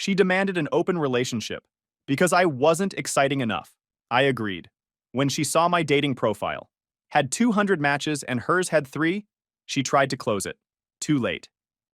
She demanded an open relationship because I wasn't exciting enough. I agreed. When she saw my dating profile, had 200 matches and hers had 3, she tried to close it. Too late.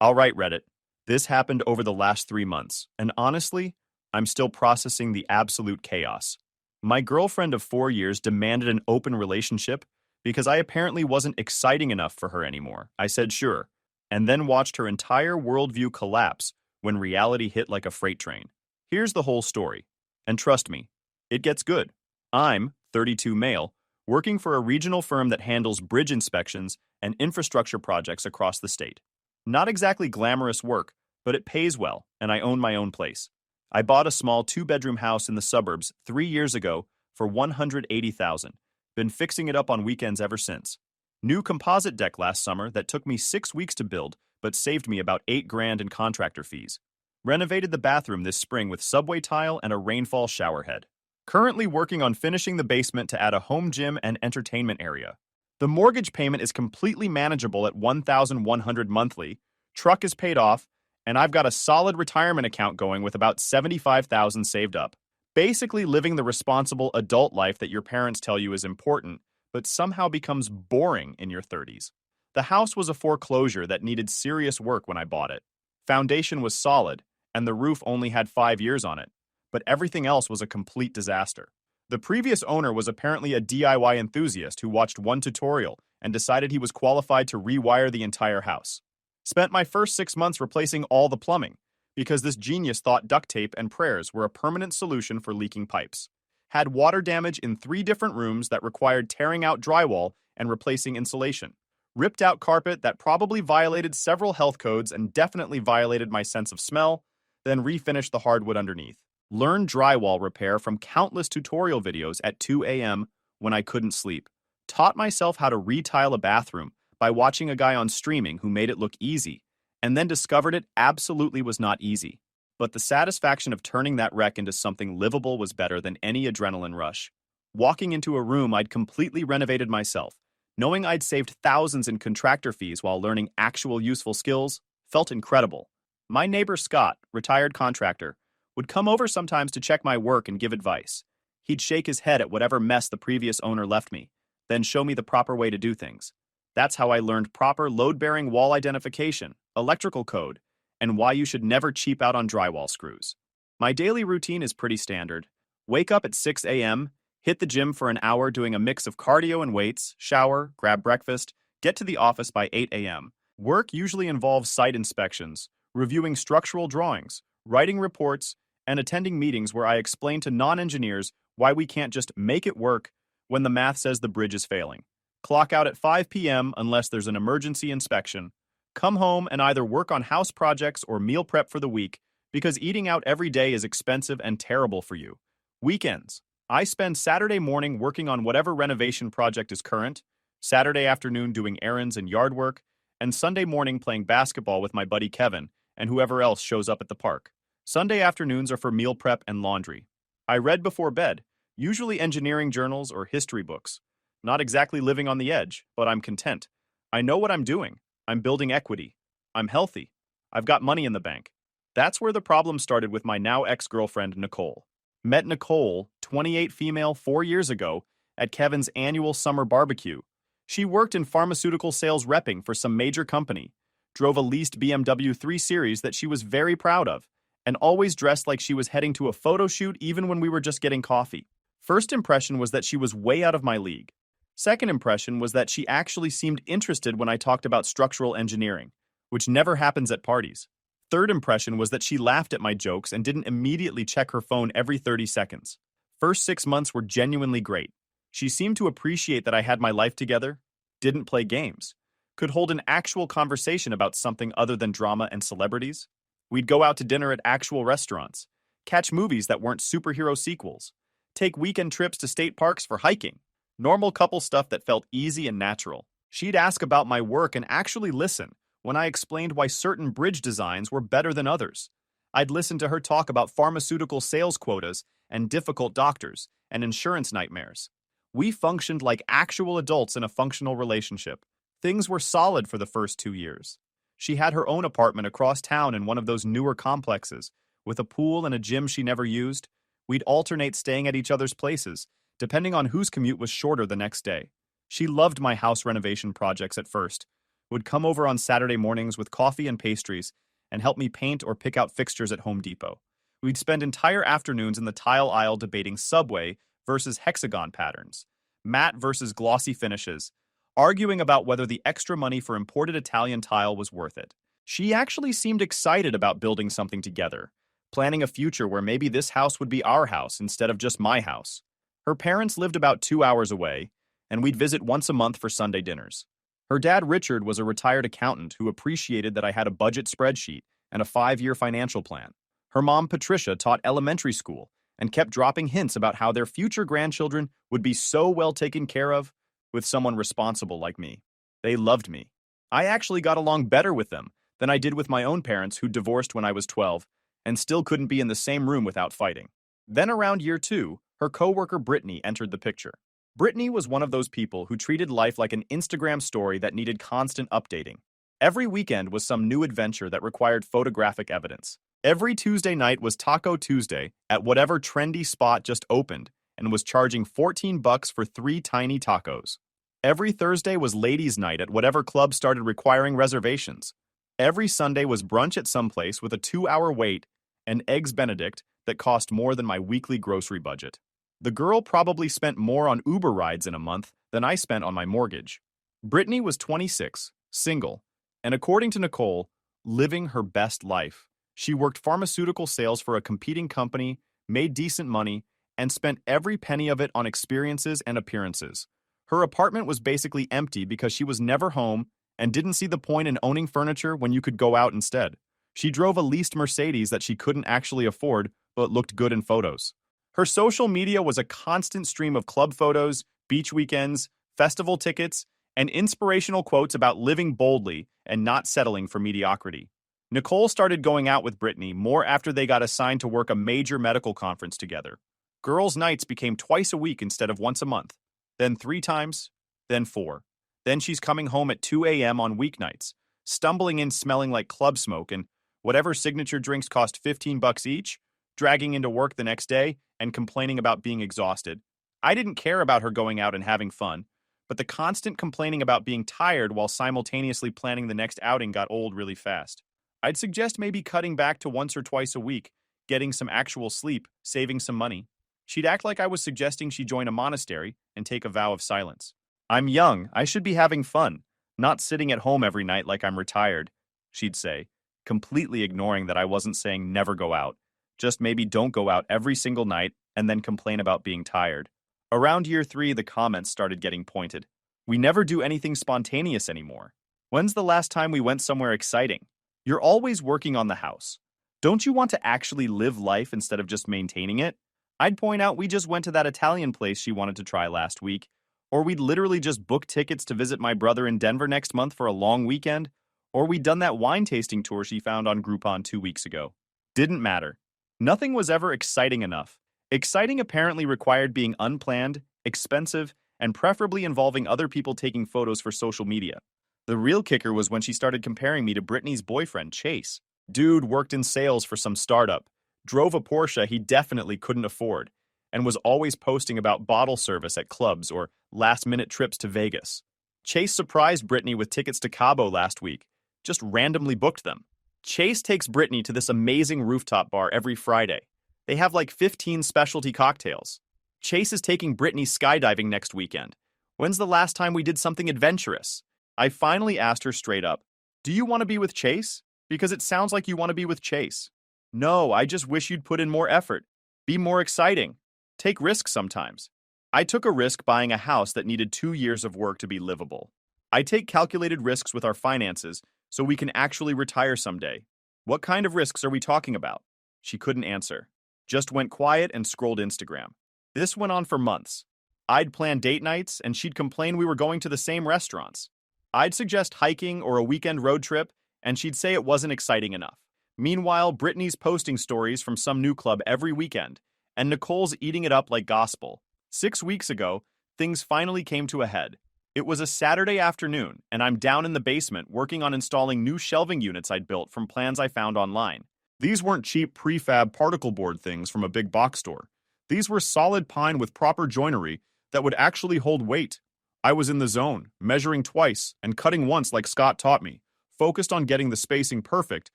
All right, Reddit. This happened over the last 3 months, and honestly, I'm still processing the absolute chaos. My girlfriend of 4 years demanded an open relationship because I apparently wasn't exciting enough for her anymore. I said sure, and then watched her entire worldview collapse when reality hit like a freight train. Here's the whole story. And trust me, it gets good. I'm, 32 male, working for a regional firm that handles bridge inspections and infrastructure projects across the state. Not exactly glamorous work, but it pays well, and I own my own place. I bought a small 2-bedroom house in the suburbs 3 years ago for $180,000. Been fixing it up on weekends ever since. New composite deck last summer that took me 6 weeks to build, but saved me about $8,000 in contractor fees. Renovated the bathroom this spring with subway tile and a rainfall shower head. Currently working on finishing the basement to add a home gym and entertainment area. The mortgage payment is completely manageable at $1,100 monthly, truck is paid off, and I've got a solid retirement account going with about $75,000 saved up. Basically living the responsible adult life that your parents tell you is important, but somehow becomes boring in your 30s. The house was a foreclosure that needed serious work when I bought it. Foundation was solid, and the roof only had 5 years on it, but everything else was a complete disaster. The previous owner was apparently a DIY enthusiast who watched one tutorial and decided he was qualified to rewire the entire house. Spent my first 6 months replacing all the plumbing, because this genius thought duct tape and prayers were a permanent solution for leaking pipes. Had water damage in 3 different rooms that required tearing out drywall and replacing insulation. Ripped out carpet that probably violated several health codes and definitely violated my sense of smell, then refinished the hardwood underneath. Learned drywall repair from countless tutorial videos at 2 a.m. when I couldn't sleep. Taught myself how to retile a bathroom by watching a guy on streaming who made it look easy, and then discovered it absolutely was not easy. But the satisfaction of turning that wreck into something livable was better than any adrenaline rush. Walking into a room I'd completely renovated myself, knowing I'd saved thousands in contractor fees while learning actual useful skills, felt incredible. My neighbor Scott, retired contractor, would come over sometimes to check my work and give advice. He'd shake his head at whatever mess the previous owner left me, then show me the proper way to do things. That's how I learned proper load-bearing wall identification, electrical code, and why you should never cheap out on drywall screws. My daily routine is pretty standard. Wake up at 6 a.m., hit the gym for an hour doing a mix of cardio and weights, shower, grab breakfast, get to the office by 8 a.m. Work usually involves site inspections, reviewing structural drawings, writing reports, and attending meetings where I explain to non-engineers why we can't just make it work when the math says the bridge is failing. Clock out at 5 p.m. unless there's an emergency inspection. Come home and either work on house projects or meal prep for the week because eating out every day is expensive and terrible for you. Weekends. I spend Saturday morning working on whatever renovation project is current, Saturday afternoon doing errands and yard work, and Sunday morning playing basketball with my buddy Kevin and whoever else shows up at the park. Sunday afternoons are for meal prep and laundry. I read before bed, usually engineering journals or history books. Not exactly living on the edge, but I'm content. I know what I'm doing. I'm building equity. I'm healthy. I've got money in the bank. That's where the problem started with my now ex-girlfriend, Nicole. Met Nicole, 28 female, 4 years ago, at Kevin's annual summer barbecue. She worked in pharmaceutical sales repping for some major company, drove a leased BMW 3 Series that she was very proud of, and always dressed like she was heading to a photo shoot even when we were just getting coffee. First impression was that she was way out of my league. Second impression was that she actually seemed interested when I talked about structural engineering, which never happens at parties. Third impression was that she laughed at my jokes and didn't immediately check her phone every 30 seconds. First 6 months were genuinely great. She seemed to appreciate that I had my life together, didn't play games, could hold an actual conversation about something other than drama and celebrities. We'd go out to dinner at actual restaurants, catch movies that weren't superhero sequels, take weekend trips to state parks for hiking. Normal couple stuff that felt easy and natural. She'd ask about my work and actually listen when I explained why certain bridge designs were better than others. I'd listen to her talk about pharmaceutical sales quotas and difficult doctors and insurance nightmares. We functioned like actual adults in a functional relationship. Things were solid for the first 2 years. She had her own apartment across town in one of those newer complexes, with a pool and a gym she never used. We'd alternate staying at each other's places, depending on whose commute was shorter the next day. She loved my house renovation projects at first, would come over on Saturday mornings with coffee and pastries, and help me paint or pick out fixtures at Home Depot. We'd spend entire afternoons in the tile aisle debating Subway versus hexagon patterns, matte versus glossy finishes, arguing about whether the extra money for imported Italian tile was worth it. She actually seemed excited about building something together, planning a future where maybe this house would be our house instead of just my house. Her parents lived about 2 hours away, and we'd visit once a month for Sunday dinners. Her dad, Richard, was a retired accountant who appreciated that I had a budget spreadsheet and a 5-year financial plan. Her mom, Patricia, taught elementary school and kept dropping hints about how their future grandchildren would be so well taken care of with someone responsible like me. They loved me. I actually got along better with them than I did with my own parents who divorced when I was 12 and still couldn't be in the same room without fighting. Then around year 2, her coworker Brittany entered the picture. Brittany was one of those people who treated life like an Instagram story that needed constant updating. Every weekend was some new adventure that required photographic evidence. Every Tuesday night was Taco Tuesday at whatever trendy spot just opened and was charging $14 for 3 tiny tacos. Every Thursday was ladies' night at whatever club started requiring reservations. Every Sunday was brunch at some place with a 2-hour wait and eggs Benedict that cost more than my weekly grocery budget. The girl probably spent more on Uber rides in a month than I spent on my mortgage. Brittany was 26, single, and according to Nicole, living her best life. She worked pharmaceutical sales for a competing company, made decent money, and spent every penny of it on experiences and appearances. Her apartment was basically empty because she was never home and didn't see the point in owning furniture when you could go out instead. She drove a leased Mercedes that she couldn't actually afford, but looked good in photos. Her social media was a constant stream of club photos, beach weekends, festival tickets, and inspirational quotes about living boldly and not settling for mediocrity. Nicole started going out with Brittany more after they got assigned to work a major medical conference together. Girls' nights became twice a week instead of once a month, then 3 times, then 4. Then she's coming home at 2 a.m. on weeknights, stumbling in smelling like club smoke and whatever signature drinks cost $15 each, dragging into work the next day and complaining about being exhausted. I didn't care about her going out and having fun, but the constant complaining about being tired while simultaneously planning the next outing got old really fast. I'd suggest maybe cutting back to once or twice a week, getting some actual sleep, saving some money. She'd act like I was suggesting she join a monastery and take a vow of silence. I'm young, I should be having fun, not sitting at home every night like I'm retired, she'd say, completely ignoring that I wasn't saying never go out. Just maybe don't go out every single night and then complain about being tired. Around year 3, the comments started getting pointed. We never do anything spontaneous anymore. When's the last time we went somewhere exciting? You're always working on the house. Don't you want to actually live life instead of just maintaining it? I'd point out we just went to that Italian place she wanted to try last week, or we'd literally just booked tickets to visit my brother in Denver next month for a long weekend, or we'd done that wine tasting tour she found on Groupon 2 weeks ago. Didn't matter. Nothing was ever exciting enough. Exciting apparently required being unplanned, expensive, and preferably involving other people taking photos for social media. The real kicker was when she started comparing me to Brittany's boyfriend, Chase. Dude worked in sales for some startup, drove a Porsche he definitely couldn't afford, and was always posting about bottle service at clubs or last-minute trips to Vegas. Chase surprised Brittany with tickets to Cabo last week, just randomly booked them. Chase takes Brittany to this amazing rooftop bar every Friday. They have like 15 specialty cocktails. Chase is taking Brittany skydiving next weekend. When's the last time we did something adventurous? I finally asked her straight up, do you want to be with Chase? Because it sounds like you want to be with Chase. No, I just wish you'd put in more effort. Be more exciting. Take risks sometimes. I took a risk buying a house that needed 2 years of work to be livable. I take calculated risks with our finances so we can actually retire someday. What kind of risks are we talking about? She couldn't answer. Just went quiet and scrolled Instagram. This went on for months. I'd plan date nights and she'd complain we were going to the same restaurants. I'd suggest hiking or a weekend road trip and she'd say it wasn't exciting enough. Meanwhile, Brittany's posting stories from some new club every weekend, and Nicole's eating it up like gospel. 6 weeks ago, things finally came to a head. It was a Saturday afternoon, and I'm down in the basement working on installing new shelving units I'd built from plans I found online. These weren't cheap prefab particle board things from a big box store. These were solid pine with proper joinery that would actually hold weight. I was in the zone, measuring twice and cutting once like Scott taught me, focused on getting the spacing perfect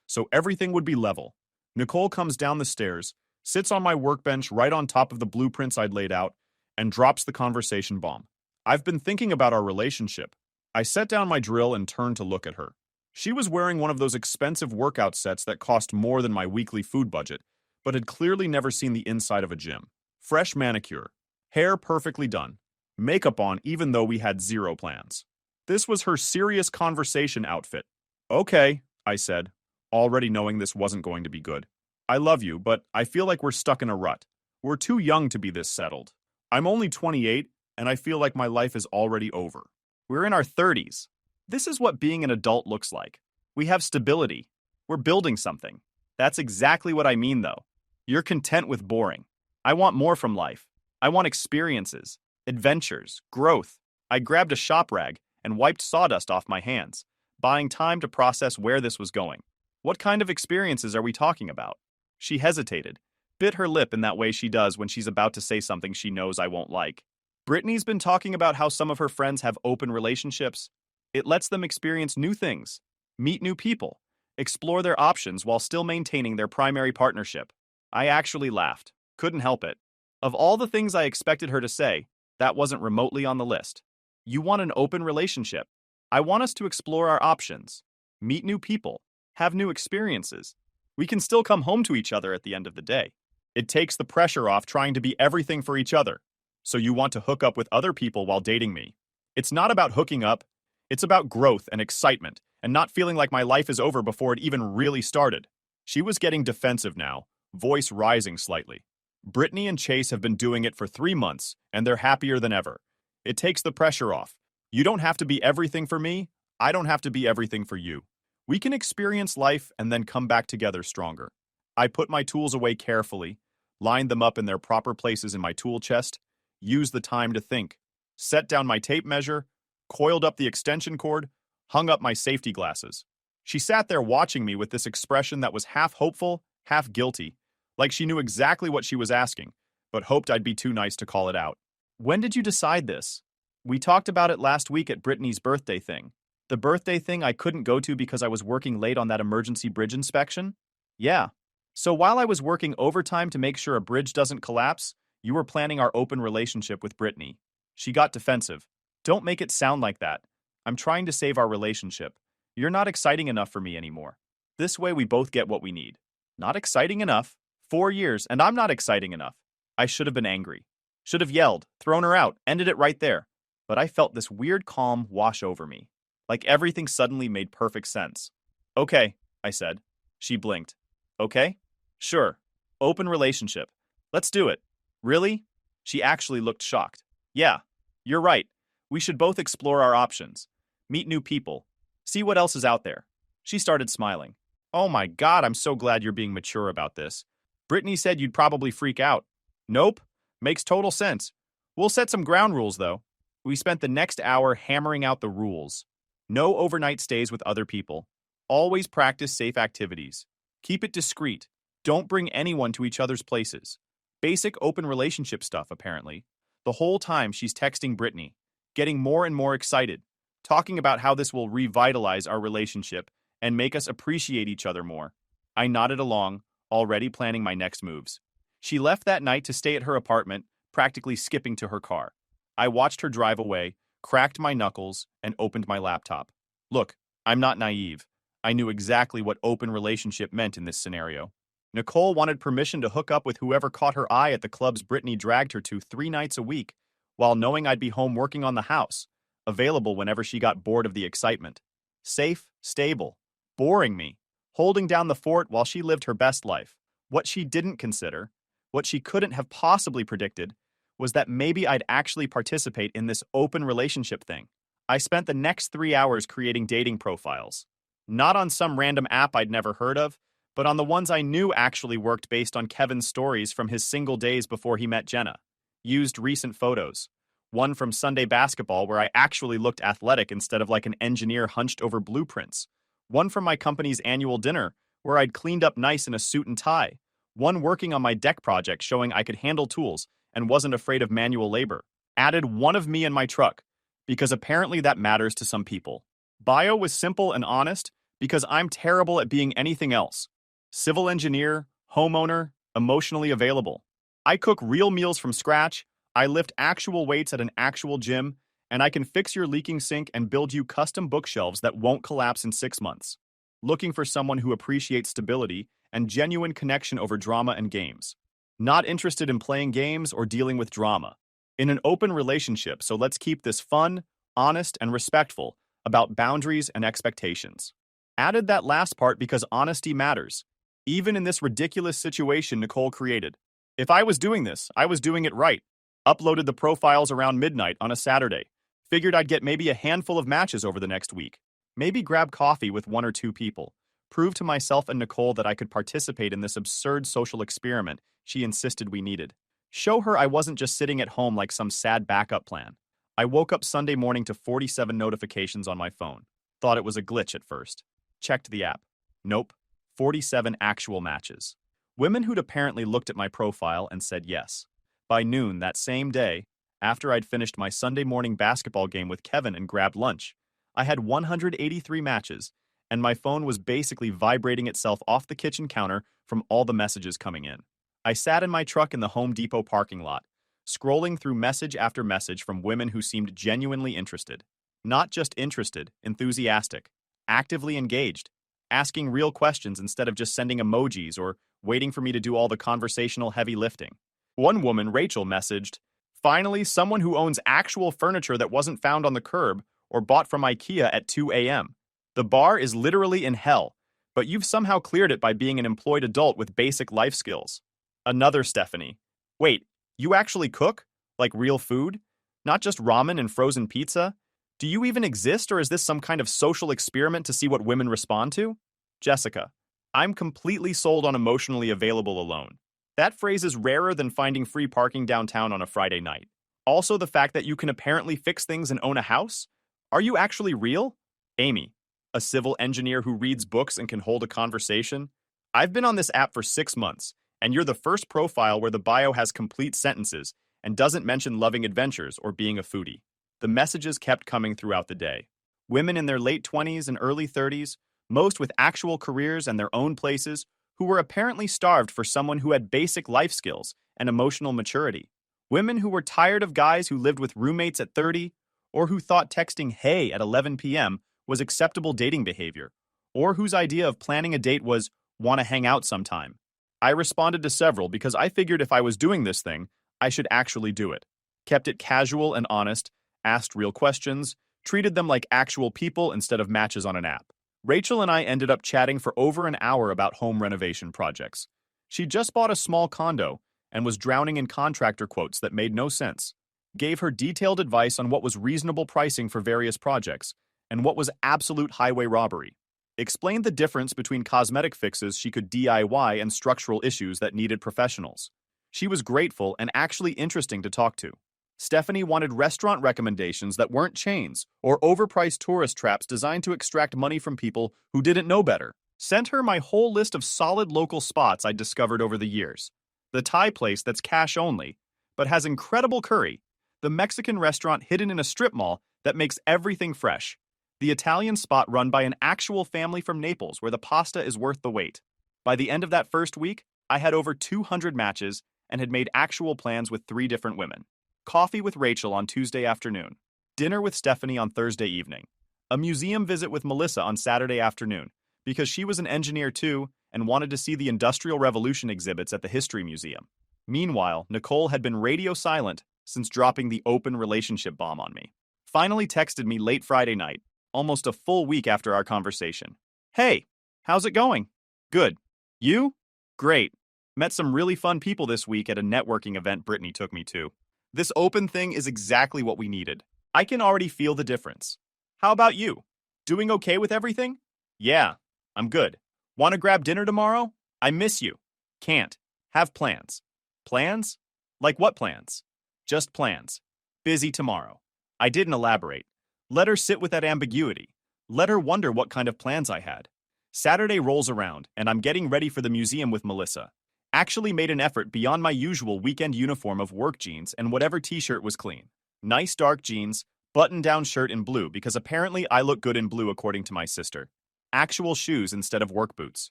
so everything would be level. Nicole comes down the stairs, sits on my workbench right on top of the blueprints I'd laid out, and drops the conversation bomb. I've been thinking about our relationship. I set down my drill and turned to look at her. She was wearing one of those expensive workout sets that cost more than my weekly food budget, but had clearly never seen the inside of a gym. Fresh manicure, hair perfectly done, makeup on even though we had zero plans. This was her serious conversation outfit. Okay, I said, already knowing this wasn't going to be good. I love you, but I feel like we're stuck in a rut. We're too young to be this settled. I'm only 28, and I feel like my life is already over. We're in our 30s. This is what being an adult looks like. We have stability. We're building something. That's exactly what I mean, though. You're content with boring. I want more from life. I want experiences, adventures, growth. I grabbed a shop rag and wiped sawdust off my hands, buying time to process where this was going. What kind of experiences are we talking about? She hesitated, bit her lip in that way she does when she's about to say something she knows I won't like. Brittany's been talking about how some of her friends have open relationships. It lets them experience new things, meet new people, explore their options while still maintaining their primary partnership. I actually laughed. Couldn't help it. Of all the things I expected her to say, that wasn't remotely on the list. You want an open relationship. I want us to explore our options, meet new people, have new experiences. We can still come home to each other at the end of the day. It takes the pressure off trying to be everything for each other. So you want to hook up with other people while dating me. It's not about hooking up. It's about growth and excitement and not feeling like my life is over before it even really started. She was getting defensive now, voice rising slightly. Brittany and Chase have been doing it for 3 months, and they're happier than ever. It takes the pressure off. You don't have to be everything for me. I don't have to be everything for you. We can experience life and then come back together stronger. I put my tools away carefully, lined them up in their proper places in my tool chest, used the time to think, set down my tape measure, coiled up the extension cord, hung up my safety glasses. She sat there watching me with this expression that was half hopeful, half guilty, like she knew exactly what she was asking, but hoped I'd be too nice to call it out. When did you decide this? We talked about it last week at Brittany's birthday thing. The birthday thing I couldn't go to because I was working late on that emergency bridge inspection? Yeah. So while I was working overtime to make sure a bridge doesn't collapse, you were planning our open relationship with Brittany. She got defensive. Don't make it sound like that. I'm trying to save our relationship. You're not exciting enough for me anymore. This way we both get what we need. Not exciting enough? 4 years, and I'm not exciting enough. I should have been angry. Should have yelled, thrown her out, ended it right there. But I felt this weird calm wash over me. Like everything suddenly made perfect sense. Okay, I said. She blinked. Okay? Sure. Open relationship. Let's do it. Really? She actually looked shocked. Yeah, you're right. We should both explore our options. Meet new people. See what else is out there. She started smiling. Oh my God, I'm so glad you're being mature about this. Brittany said you'd probably freak out. Nope. Makes total sense. We'll set some ground rules, though. We spent the next hour hammering out the rules. No overnight stays with other people. Always practice safe activities. Keep it discreet. Don't bring anyone to each other's places. Basic open relationship stuff, apparently. The whole time she's texting Brittany, getting more and more excited, talking about how this will revitalize our relationship and make us appreciate each other more. I nodded along, already planning my next moves. She left that night to stay at her apartment, practically skipping to her car. I watched her drive away, cracked my knuckles, and opened my laptop. Look, I'm not naive. I knew exactly what open relationship meant in this scenario. Nicole wanted permission to hook up with whoever caught her eye at the clubs Brittany dragged her to 3 nights a week, while knowing I'd be home working on the house, available whenever she got bored of the excitement. Safe, stable, boring me, holding down the fort while she lived her best life. What she didn't consider, what she couldn't have possibly predicted, was that maybe I'd actually participate in this open relationship thing. I spent the next 3 hours creating dating profiles. Not on some random app I'd never heard of, but on the ones I knew actually worked based on Kevin's stories from his single days before he met Jenna. Used recent photos. One from Sunday basketball where I actually looked athletic instead of like an engineer hunched over blueprints. One from my company's annual dinner where I'd cleaned up nice in a suit and tie, one working on my deck project showing I could handle tools and wasn't afraid of manual labor, added one of me in my truck, because apparently that matters to some people. Bio was simple and honest because I'm terrible at being anything else. Civil engineer, homeowner, emotionally available. I cook real meals from scratch, I lift actual weights at an actual gym, and I can fix your leaking sink and build you custom bookshelves that won't collapse in 6 months. Looking for someone who appreciates stability and genuine connection over drama and games. Not interested in playing games or dealing with drama. In an open relationship, so let's keep this fun, honest, and respectful about boundaries and expectations. Added that last part because honesty matters, even in this ridiculous situation Nicole created. If I was doing this, I was doing it right. Uploaded the profiles around midnight on a Saturday. Figured I'd get maybe a handful of matches over the next week. Maybe grab coffee with one or two people. Prove to myself and Nicole that I could participate in this absurd social experiment she insisted we needed. Show her I wasn't just sitting at home like some sad backup plan. I woke up Sunday morning to 47 notifications on my phone. Thought it was a glitch at first. Checked the app. Nope. 47 actual matches. Women who'd apparently looked at my profile and said yes. By noon that same day, after I'd finished my Sunday morning basketball game with Kevin and grabbed lunch, I had 183 matches, and my phone was basically vibrating itself off the kitchen counter from all the messages coming in. I sat in my truck in the Home Depot parking lot, scrolling through message after message from women who seemed genuinely interested. Not just interested, enthusiastic, actively engaged, asking real questions instead of just sending emojis or waiting for me to do all the conversational heavy lifting. One woman, Rachel, messaged, "Finally, someone who owns actual furniture that wasn't found on the curb or bought from IKEA at 2 a.m. The bar is literally in hell, but you've somehow cleared it by being an employed adult with basic life skills." Another Stephanie, "Wait, you actually cook? Like real food? Not just ramen and frozen pizza? Do you even exist, or is this some kind of social experiment to see what women respond to?" Jessica, "I'm completely sold on emotionally available alone. That phrase is rarer than finding free parking downtown on a Friday night. Also, the fact that you can apparently fix things and own a house? Are you actually real?" Amy, "A civil engineer who reads books and can hold a conversation? I've been on this app for 6 months, and you're the first profile where the bio has complete sentences and doesn't mention loving adventures or being a foodie." The messages kept coming throughout the day. Women in their late 20s and early 30s, most with actual careers and their own places, who were apparently starved for someone who had basic life skills and emotional maturity. Women who were tired of guys who lived with roommates at 30, or who thought texting "hey" at 11 p.m. was acceptable dating behavior, or whose idea of planning a date was "wanna hang out sometime." I responded to several because I figured if I was doing this thing, I should actually do it. Kept it casual and honest, asked real questions, treated them like actual people instead of matches on an app. Rachel and I ended up chatting for over an hour about home renovation projects. She just bought a small condo and was drowning in contractor quotes that made no sense. Gave her detailed advice on what was reasonable pricing for various projects and what was absolute highway robbery. Explained the difference between cosmetic fixes she could DIY and structural issues that needed professionals. She was grateful and actually interesting to talk to. Stephanie wanted restaurant recommendations that weren't chains or overpriced tourist traps designed to extract money from people who didn't know better. Sent her my whole list of solid local spots I'd discovered over the years. The Thai place that's cash only, but has incredible curry. The Mexican restaurant hidden in a strip mall that makes everything fresh. The Italian spot run by an actual family from Naples where the pasta is worth the wait. By the end of that first week, I had over 200 matches and had made actual plans with 3 different women. Coffee with Rachel on Tuesday afternoon. Dinner with Stephanie on Thursday evening. A museum visit with Melissa on Saturday afternoon, because she was an engineer too and wanted to see the Industrial Revolution exhibits at the History Museum. Meanwhile, Nicole had been radio silent since dropping the open relationship bomb on me. Finally texted me late Friday night, almost a full week after our conversation. "Hey, how's it going?" "Good. You?" "Great. Met some really fun people this week at a networking event Brittany took me to. This open thing is exactly what we needed. I can already feel the difference. How about you? Doing okay with everything?" "Yeah, I'm good. Want to grab dinner tomorrow? I miss you." "Can't. Have plans." "Plans? Like what plans?" "Just plans. Busy tomorrow." I didn't elaborate. Let her sit with that ambiguity. Let her wonder what kind of plans I had. Saturday rolls around, and I'm getting ready for the museum with Melissa. Actually made an effort beyond my usual weekend uniform of work jeans and whatever t-shirt was clean. Nice dark jeans, button-down shirt in blue because apparently I look good in blue according to my sister. Actual shoes instead of work boots.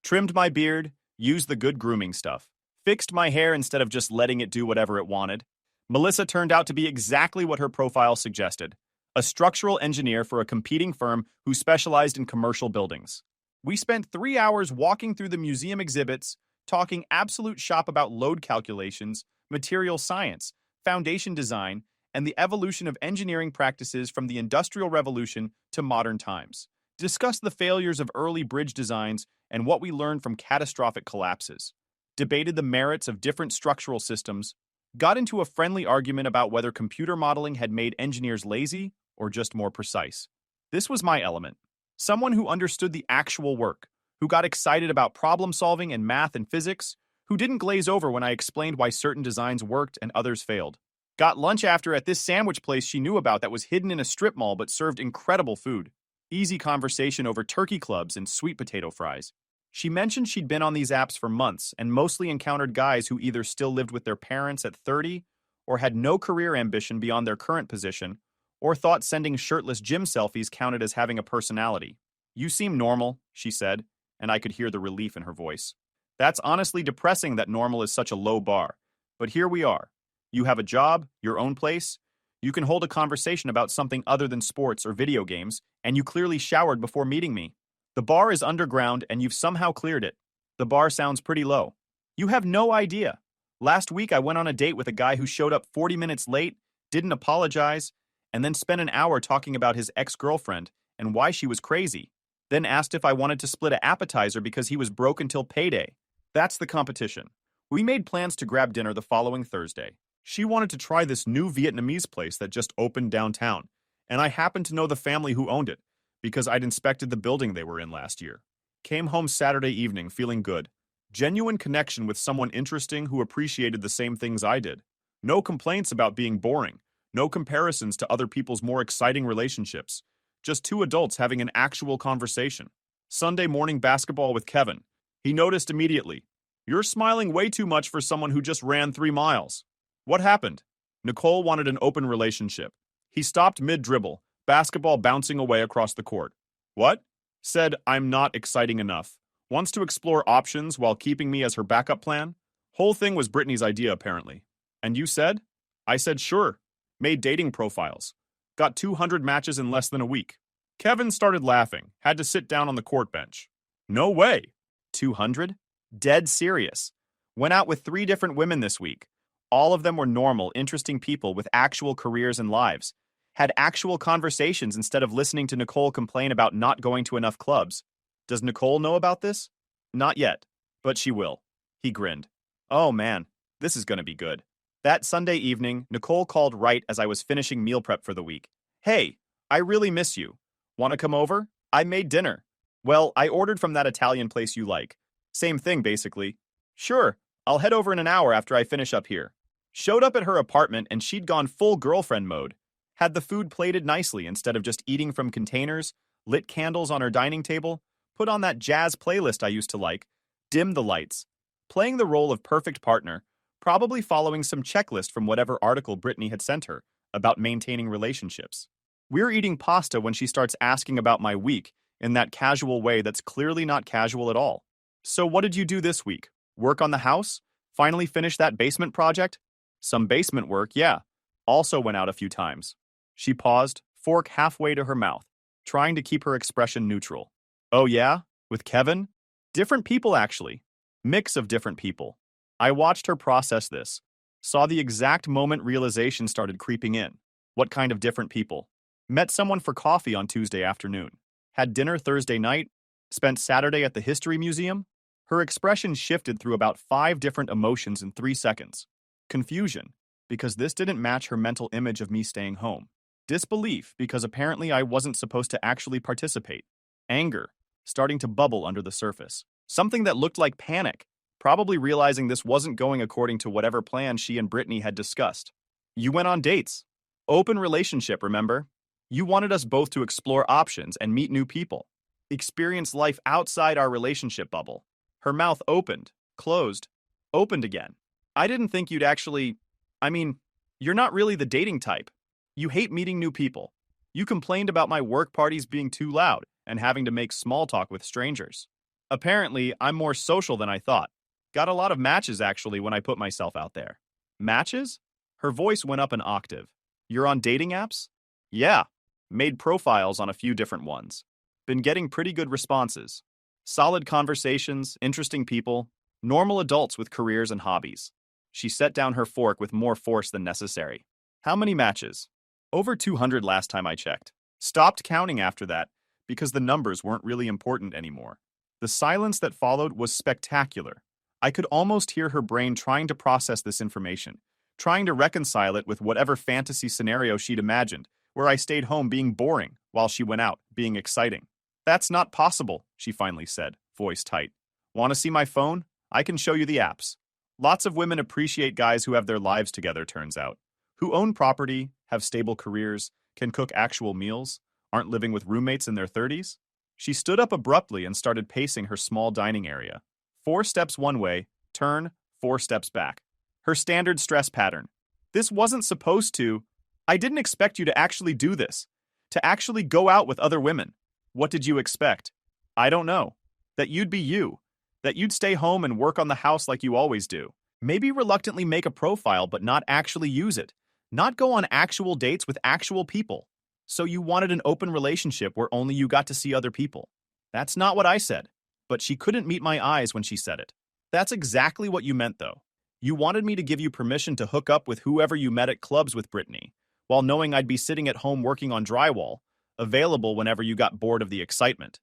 Trimmed my beard, used the good grooming stuff. Fixed my hair instead of just letting it do whatever it wanted. Melissa turned out to be exactly what her profile suggested. A structural engineer for a competing firm who specialized in commercial buildings. We spent 3 hours walking through the museum exhibits, talking absolute shop about load calculations, material science, foundation design, and the evolution of engineering practices from the Industrial Revolution to modern times. Discussed the failures of early bridge designs and what we learned from catastrophic collapses. Debated the merits of different structural systems. Got into a friendly argument about whether computer modeling had made engineers lazy or just more precise. This was my element. Someone who understood the actual work, who got excited about problem solving and math and physics, who didn't glaze over when I explained why certain designs worked and others failed. Got lunch after at this sandwich place she knew about that was hidden in a strip mall but served incredible food. Easy conversation over turkey clubs and sweet potato fries. She mentioned she'd been on these apps for months and mostly encountered guys who either still lived with their parents at 30 or had no career ambition beyond their current position or thought sending shirtless gym selfies counted as having a personality. You seem normal, she said, and I could hear the relief in her voice. That's honestly depressing that normal is such a low bar. But here we are. You have a job, your own place. You can hold a conversation about something other than sports or video games, and you clearly showered before meeting me. The bar is underground and you've somehow cleared it. The bar sounds pretty low. You have no idea. Last week I went on a date with a guy who showed up 40 minutes late, didn't apologize, and then spent an hour talking about his ex-girlfriend and why she was crazy. Then asked if I wanted to split an appetizer because he was broke until payday. That's the competition. We made plans to grab dinner the following Thursday. She wanted to try this new Vietnamese place that just opened downtown, and I happened to know the family who owned it because I'd inspected the building they were in last year. Came home Saturday evening feeling good. Genuine connection with someone interesting who appreciated the same things I did. No complaints about being boring. No comparisons to other people's more exciting relationships. Just two adults having an actual conversation. Sunday morning basketball with Kevin. He noticed immediately. You're smiling way too much for someone who just ran 3 miles. What happened? Nicole wanted an open relationship. He stopped mid-dribble, basketball bouncing away across the court. What? Said, I'm not exciting enough. Wants to explore options while keeping me as her backup plan? Whole thing was Brittany's idea, apparently. And you said? I said sure. Made dating profiles. Got 200 matches in less than a week. Kevin started laughing, had to sit down on the court bench. No way. 200? Dead serious. Went out with 3 different women this week. All of them were normal, interesting people with actual careers and lives. Had actual conversations instead of listening to Nicole complain about not going to enough clubs. Does Nicole know about this? Not yet, but she will. He grinned. Oh man, this is gonna be good. That Sunday evening, Nicole called right as I was finishing meal prep for the week. Hey, I really miss you. Want to come over? I made dinner. Well, I ordered from that Italian place you like. Same thing, basically. Sure, I'll head over in an hour after I finish up here. Showed up at her apartment and she'd gone full girlfriend mode. Had the food plated nicely instead of just eating from containers, lit candles on her dining table, put on that jazz playlist I used to like, dimmed the lights. Playing the role of perfect partner, probably following some checklist from whatever article Brittany had sent her about maintaining relationships. We're eating pasta when she starts asking about my week in that casual way that's clearly not casual at all. So what did you do this week? Work on the house? Finally finish that basement project? Some basement work, yeah. Also went out a few times. She paused, fork halfway to her mouth, trying to keep her expression neutral. Oh yeah? With Kevin? Different people, actually. Mix of different people. I watched her process this. Saw the exact moment realization started creeping in. What kind of different people? Met someone for coffee on Tuesday afternoon. Had dinner Thursday night. Spent Saturday at the History Museum. Her expression shifted through about 5 different emotions in 3 seconds. Confusion, because this didn't match her mental image of me staying home. Disbelief, because apparently I wasn't supposed to actually participate. Anger, starting to bubble under the surface. Something that looked like panic, probably realizing this wasn't going according to whatever plan she and Brittany had discussed. You went on dates. Open relationship, remember? You wanted us both to explore options and meet new people. experience life outside our relationship bubble. Her mouth opened, closed, opened again. I didn't think you'd actually. I mean, you're not really the dating type. You hate meeting new people. You complained about my work parties being too loud and having to make small talk with strangers. Apparently, I'm more social than I thought. Got a lot of matches actually when I put myself out there. Matches? Her voice went up an octave. You're on dating apps? Yeah. Made profiles on a few different ones. Been getting pretty good responses. Solid conversations, interesting people, normal adults with careers and hobbies. She set down her fork with more force than necessary. How many matches? Over 200 last time I checked. Stopped counting after that because the numbers weren't really important anymore. The silence that followed was spectacular. I could almost hear her brain trying to process this information, trying to reconcile it with whatever fantasy scenario she'd imagined, where I stayed home being boring while she went out being exciting. That's not possible, she finally said, voice tight. Want to see my phone? I can show you the apps. Lots of women appreciate guys who have their lives together, turns out. Who own property, have stable careers, can cook actual meals, aren't living with roommates in their 30s. She stood up abruptly and started pacing her small dining area. 4 steps one way, turn, 4 steps back. Her standard stress pattern. This wasn't supposed to. I didn't expect you to actually do this. To actually go out with other women. What did you expect? I don't know. That you'd be you. That you'd stay home and work on the house like you always do. Maybe reluctantly make a profile but not actually use it. Not go on actual dates with actual people. So you wanted an open relationship where only you got to see other people. That's not what I said. But she couldn't meet my eyes when she said it. That's exactly what you meant, though. You wanted me to give you permission to hook up with whoever you met at clubs with Brittany, while knowing I'd be sitting at home working on drywall, available whenever you got bored of the excitement.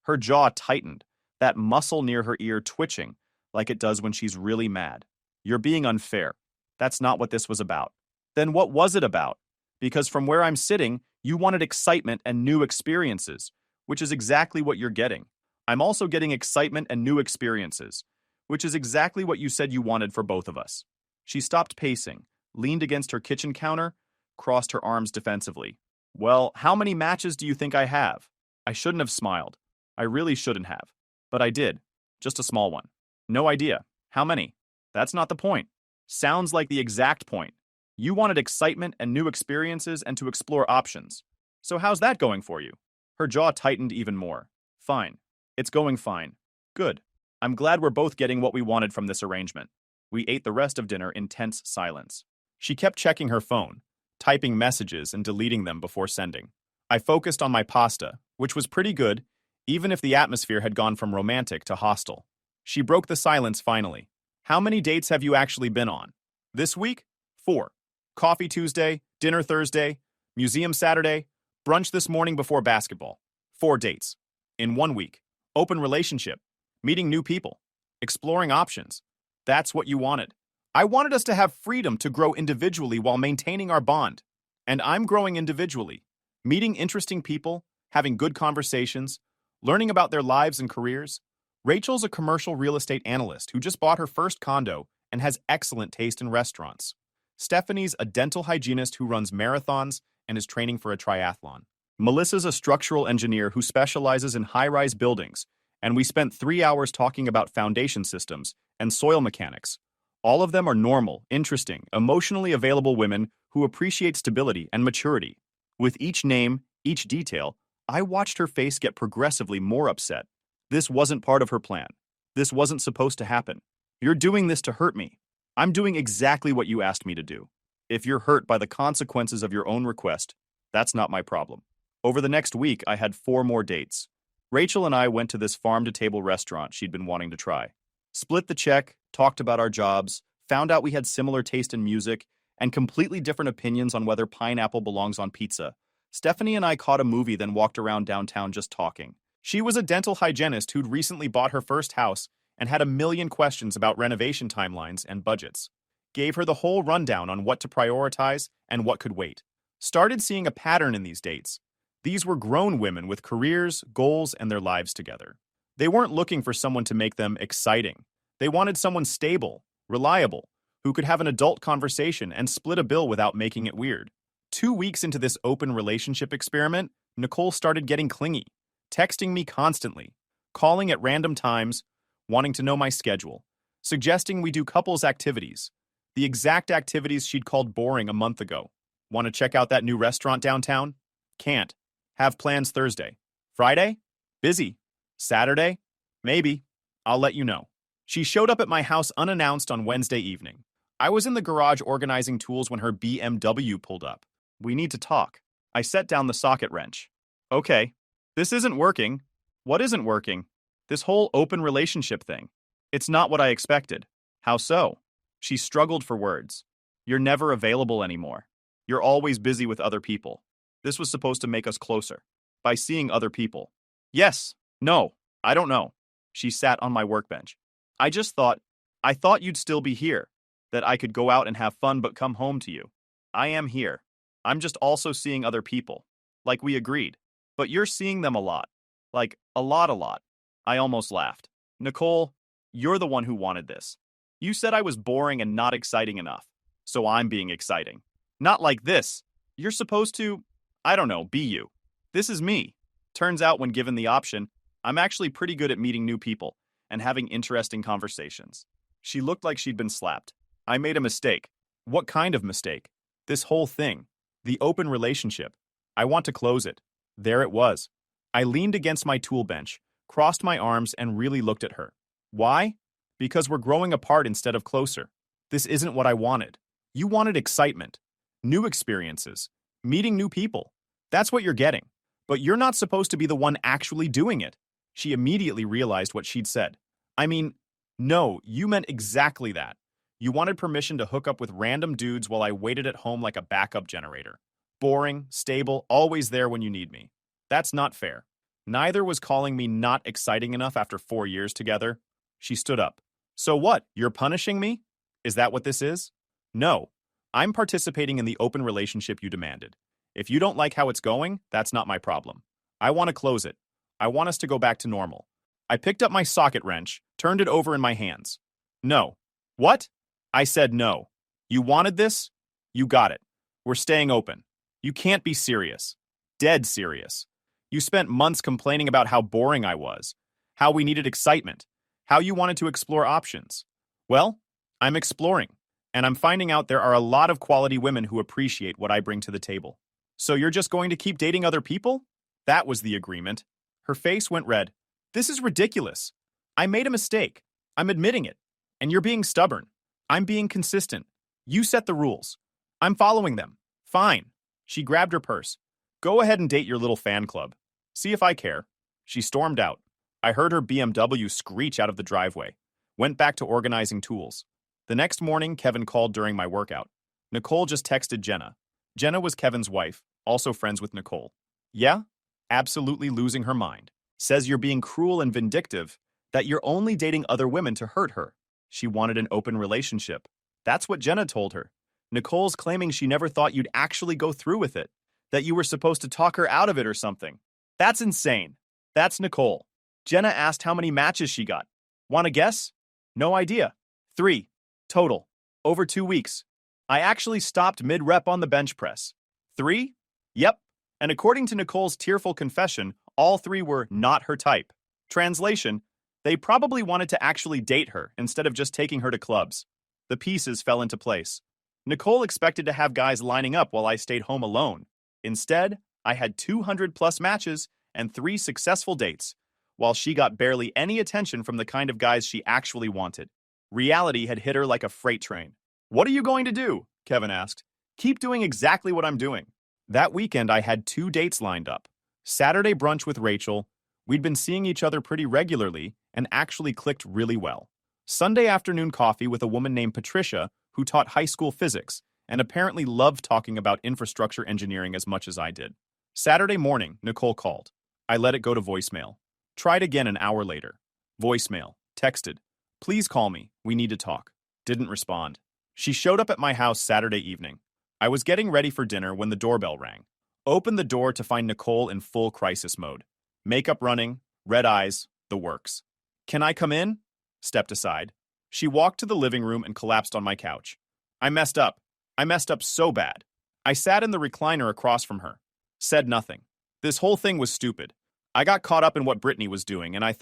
Her jaw tightened, that muscle near her ear twitching, like it does when she's really mad. You're being unfair. That's not what this was about. Then what was it about? Because from where I'm sitting, you wanted excitement and new experiences, which is exactly what you're getting. I'm also getting excitement and new experiences, which is exactly what you said you wanted for both of us. She stopped pacing, leaned against her kitchen counter, crossed her arms defensively. Well, how many matches do you think I have? I shouldn't have smiled. I really shouldn't have. But I did. Just a small one. No idea. How many? That's not the point. Sounds like the exact point. You wanted excitement and new experiences and to explore options. So how's that going for you? Her jaw tightened even more. Fine. It's going fine. Good. I'm glad we're both getting what we wanted from this arrangement. We ate the rest of dinner in tense silence. She kept checking her phone, typing messages and deleting them before sending. I focused on my pasta, which was pretty good, even if the atmosphere had gone from romantic to hostile. She broke the silence finally. How many dates have you actually been on? This week? 4. Coffee Tuesday, dinner Thursday, museum Saturday, brunch this morning before basketball. 4 dates. In 1 week. Open relationship. Meeting new people. Exploring options. That's what you wanted. I wanted us to have freedom to grow individually while maintaining our bond. And I'm growing individually. Meeting interesting people, having good conversations, learning about their lives and careers. Rachel's a commercial real estate analyst who just bought her first condo and has excellent taste in restaurants. Stephanie's a dental hygienist who runs marathons and is training for a triathlon. Melissa's a structural engineer who specializes in high-rise buildings, and we spent 3 hours talking about foundation systems and soil mechanics. All of them are normal, interesting, emotionally available women who appreciate stability and maturity. With each name, each detail, I watched her face get progressively more upset. This wasn't part of her plan. This wasn't supposed to happen. You're doing this to hurt me. I'm doing exactly what you asked me to do. If you're hurt by the consequences of your own request, that's not my problem. Over the next week, I had 4 more dates. Rachel and I went to this farm-to-table restaurant she'd been wanting to try. Split the check, talked about our jobs, found out we had similar taste in music, and completely different opinions on whether pineapple belongs on pizza. Stephanie and I caught a movie, then walked around downtown just talking. She was a dental hygienist who'd recently bought her first house and had a million questions about renovation timelines and budgets. Gave her the whole rundown on what to prioritize and what could wait. Started seeing a pattern in these dates. These were grown women with careers, goals, and their lives together. They weren't looking for someone to make them exciting. They wanted someone stable, reliable, who could have an adult conversation and split a bill without making it weird. 2 weeks into this open relationship experiment, Nicole started getting clingy. texting me constantly, calling at random times, wanting to know my schedule, suggesting we do couples activities, the exact activities she'd called boring a month ago. Want to check out that new restaurant downtown? Can't. Have plans Thursday. Friday? Busy. Saturday? Maybe. I'll let you know. She showed up at my house unannounced on Wednesday evening. I was in the garage organizing tools when her BMW pulled up. We need to talk. I set down the socket wrench. Okay. This isn't working. What isn't working? This whole open relationship thing. It's not what I expected. How so? She struggled for words. You're never available anymore. You're always busy with other people. This was supposed to make us closer. By seeing other people. Yes. No. I don't know. She sat on my workbench. I thought you'd still be here. That I could go out and have fun but come home to you. I am here. I'm just also seeing other people. Like we agreed. But you're seeing them a lot. Like, a lot. I almost laughed. Nicole, you're the one who wanted this. You said I was boring and not exciting enough. So I'm being exciting. Not like this. You're supposed to, I don't know, be you. This is me. Turns out when given the option, I'm actually pretty good at meeting new people and having interesting conversations. She looked like she'd been slapped. I made a mistake. What kind of mistake? This whole thing. The open relationship. I want to close it. There it was. I leaned against my tool bench, crossed my arms, and really looked at her. Why? Because we're growing apart instead of closer. This isn't what I wanted. You wanted excitement, new experiences, meeting new people. That's what you're getting. But you're not supposed to be the one actually doing it. She immediately realized what she'd said. I mean, no, you meant exactly that. You wanted permission to hook up with random dudes while I waited at home like a backup generator. Boring, stable, always there when you need me. That's not fair. Neither was calling me not exciting enough after 4 years together. She stood up. So what, you're punishing me? Is that what this is? No. I'm participating in the open relationship you demanded. If you don't like how it's going, that's not my problem. I want to close it. I want us to go back to normal. I picked up my socket wrench, turned it over in my hands. No. What? I said no. You wanted this? You got it. We're staying open. You can't be serious. Dead serious. You spent months complaining about how boring I was, how we needed excitement, how you wanted to explore options. Well, I'm exploring, and I'm finding out there are a lot of quality women who appreciate what I bring to the table. So you're just going to keep dating other people? That was the agreement. Her face went red. This is ridiculous. I made a mistake. I'm admitting it. And you're being stubborn. I'm being consistent. You set the rules. I'm following them. Fine. She grabbed her purse. Go ahead and date your little fan club. See if I care. She stormed out. I heard her BMW screech out of the driveway. Went back to organizing tools. The next morning, Kevin called during my workout. Nicole just texted Jenna. Jenna was Kevin's wife, also friends with Nicole. Yeah? Absolutely losing her mind. Says you're being cruel and vindictive, that you're only dating other women to hurt her. She wanted an open relationship. That's what Jenna told her. Nicole's claiming she never thought you'd actually go through with it, that you were supposed to talk her out of it or something. That's insane. That's Nicole. Jenna asked how many matches she got. Want to guess? No idea. 3. Total. Over 2 weeks. I actually stopped mid-rep on the bench press. 3? Yep. And according to Nicole's tearful confession, all 3 were not her type. Translation, they probably wanted to actually date her instead of just taking her to clubs. The pieces fell into place. Nicole expected to have guys lining up while I stayed home alone. Instead, I had 200+ matches and 3 successful dates, while she got barely any attention from the kind of guys she actually wanted. Reality had hit her like a freight train. What are you going to do? Kevin asked. Keep doing exactly what I'm doing. That weekend, I had 2 dates lined up. Saturday brunch with Rachel. We'd been seeing each other pretty regularly and actually clicked really well. Sunday afternoon coffee with a woman named Patricia who taught high school physics and apparently loved talking about infrastructure engineering as much as I did. Saturday morning, Nicole called. I let it go to voicemail. Tried again an hour later. Voicemail. Texted. Please call me. We need to talk. Didn't respond. She showed up at my house Saturday evening. I was getting ready for dinner when the doorbell rang. Opened the door to find Nicole in full crisis mode. Makeup running, red eyes, the works. Can I come in? Stepped aside. She walked to the living room and collapsed on my couch. I messed up. I messed up so bad. I sat in the recliner across from her. Said nothing. This whole thing was stupid. I got caught up in what Brittany was doing, and I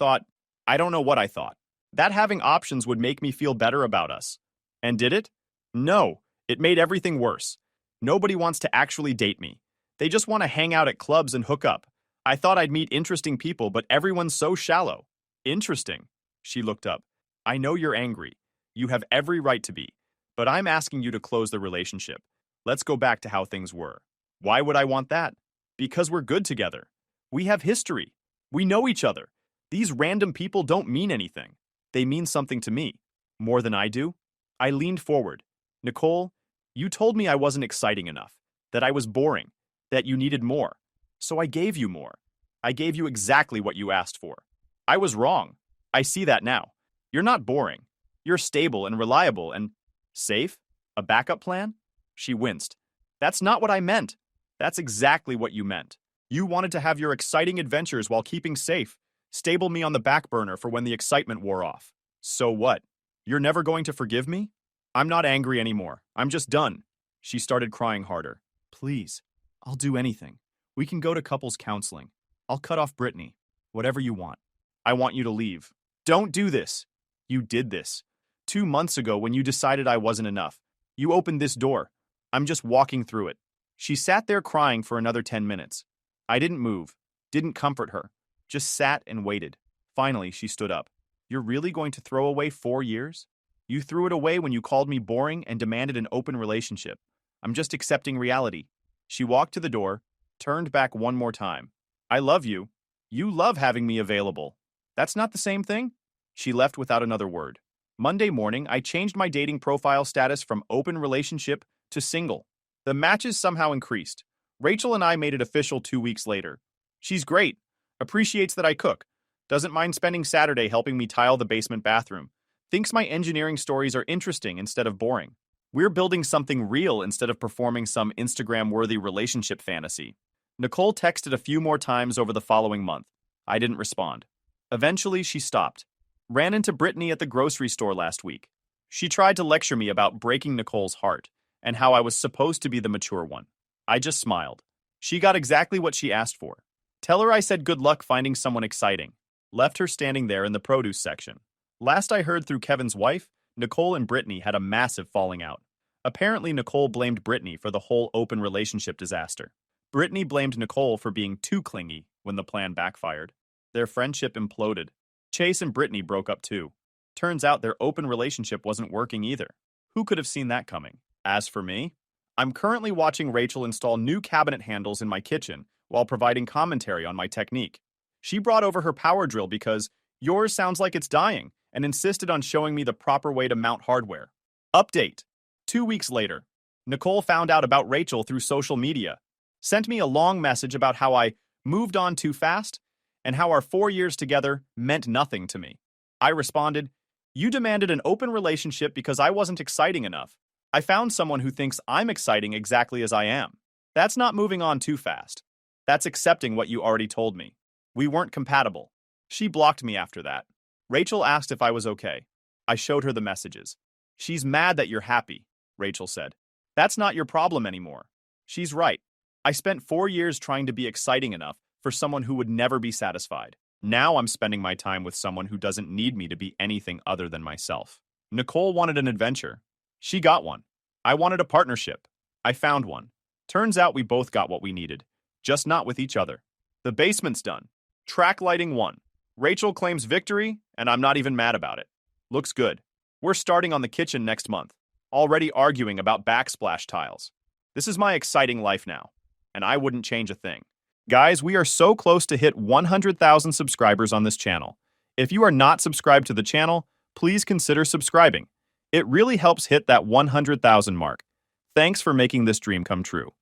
don't know what I thought. That having options would make me feel better about us. And did it? No, it made everything worse. Nobody wants to actually date me. They just want to hang out at clubs and hook up. I thought I'd meet interesting people, but everyone's so shallow. Interesting. She looked up. I know you're angry. You have every right to be. But I'm asking you to close the relationship. Let's go back to how things were. Why would I want that? Because we're good together. We have history. We know each other. These random people don't mean anything. They mean something to me. More than I do. I leaned forward. Nicole, you told me I wasn't exciting enough, that I was boring, that you needed more. So I gave you more. I gave you exactly what you asked for. I was wrong. I see that now. You're not boring. You're stable and reliable and safe? A backup plan? She winced. That's not what I meant. That's exactly what you meant. You wanted to have your exciting adventures while keeping safe. Stable me on the back burner for when the excitement wore off. So what? You're never going to forgive me? I'm not angry anymore. I'm just done. She started crying harder. Please, I'll do anything. We can go to couples counseling. I'll cut off Brittany. Whatever you want. I want you to leave. Don't do this. You did this. 2 months ago when you decided I wasn't enough. You opened this door. I'm just walking through it. She sat there crying for another 10 minutes. I didn't move, didn't comfort her, just sat and waited. Finally, she stood up. You're really going to throw away 4 years? You threw it away when you called me boring and demanded an open relationship. I'm just accepting reality. She walked to the door, turned back one more time. I love you. You love having me available. That's not the same thing? She left without another word. Monday morning, I changed my dating profile status from open relationship to single. The matches somehow increased. Rachel and I made it official 2 weeks later. She's great. Appreciates that I cook. Doesn't mind spending Saturday helping me tile the basement bathroom. Thinks my engineering stories are interesting instead of boring. We're building something real instead of performing some Instagram-worthy relationship fantasy. Nicole texted a few more times over the following month. I didn't respond. Eventually, she stopped. Ran into Brittany at the grocery store last week. She tried to lecture me about breaking Nicole's heart and how I was supposed to be the mature one. I just smiled. She got exactly what she asked for. Tell her I said good luck finding someone exciting. Left her standing there in the produce section. Last I heard through Kevin's wife, Nicole and Brittany had a massive falling out. Apparently, Nicole blamed Brittany for the whole open relationship disaster. Brittany blamed Nicole for being too clingy when the plan backfired. Their friendship imploded. Chase and Brittany broke up too. Turns out their open relationship wasn't working either. Who could have seen that coming? As for me, I'm currently watching Rachel install new cabinet handles in my kitchen while providing commentary on my technique. She brought over her power drill because yours sounds like it's dying and insisted on showing me the proper way to mount hardware. Update. 2 weeks later, Nicole found out about Rachel through social media, sent me a long message about how I moved on too fast and how our 4 years together meant nothing to me. I responded, you demanded an open relationship because I wasn't exciting enough. I found someone who thinks I'm exciting exactly as I am. That's not moving on too fast. That's accepting what you already told me. We weren't compatible. She blocked me after that. Rachel asked if I was okay. I showed her the messages. She's mad that you're happy, Rachel said. That's not your problem anymore. She's right. I spent 4 years trying to be exciting enough for someone who would never be satisfied. Now I'm spending my time with someone who doesn't need me to be anything other than myself. Nicole wanted an adventure. She got one. I wanted a partnership. I found one. Turns out we both got what we needed, just not with each other. The basement's done. Track lighting 1. Rachel claims victory, and I'm not even mad about it. Looks good. We're starting on the kitchen next month. Already arguing about backsplash tiles. This is my exciting life now, and I wouldn't change a thing. Guys, we are so close to hit 100,000 subscribers on this channel. If you are not subscribed to the channel, please consider subscribing. It really helps hit that 100,000 mark. Thanks for making this dream come true.